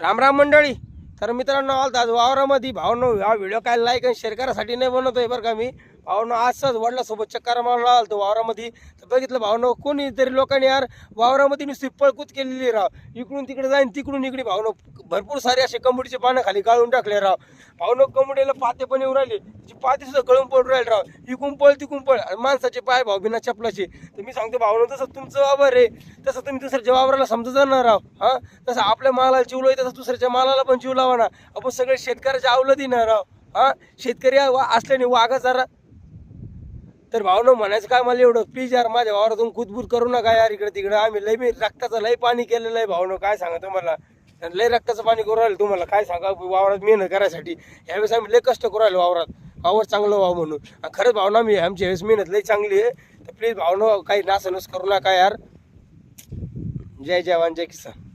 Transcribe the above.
राम राम मंडळी. तर मित्रांनो, आज वावरामध्ये भावनो हा व्हिडिओ काय लाईक आणि शेअर करायसाठी नाही बनवतोय बरं का. मी भावनो असंच वडिलांसोबत चक्कर मारायला आलतो वावरामध्ये. तर बघितलं भावनो कोणीतरी लोकांनी यार वावरामध्ये नुसती पळकूत केलेली राव. इकडून तिकडे जाईन तिकडून इकडे भावनो भरपूर सारे असे कमुडीचे पानं खाली गाळून टाकले राव. भावनो कमुडीला पाते पण येऊ राहिले, पाते सुद्धा गळून पडून राहिले राव. इकून पळ तिकून पळ आणि माणसाचे पाय भाऊ बिना चपलाचे. तर मी सांगतो भावनो, तसं तुमचं वावर आहे तसं तुम्ही दुसऱ्याच्या वावराला समजत जाणार राव. हा, तसं आपल्या मालाला चिवलोय तसं दुसऱ्याच्या मालाला पण चिव लावा ना. आपण सगळे शेतकऱ्याच्या अवलती ना राव. हा, शेतकरी असल्याने वागा जरा. तर भावनो म्हणायचं काय मला एवढं, प्लीज यार माझ्या वावरातून कुदबूद करू नका यार. इकडे तिकडे आम्ही लय रक्ताचं लय पाणी केलेलं आहे भावनो. काय सांगा तुम्हाला, लय रक्ताचं पाणी करू राहिलं. तुम्हाला काय सांगा, वावरात मेहनत करायसाठी यावेळेस आम्ही लय कष्ट करू राहिलो वावरात. वावर चांगलं व्हावं म्हणून. खरंच भावना, मी आमची वेळेस मेहनत लय चांगली आहे. तर प्लीज भावनो काही नासनस करू नका यार. जय जवान जय किसान.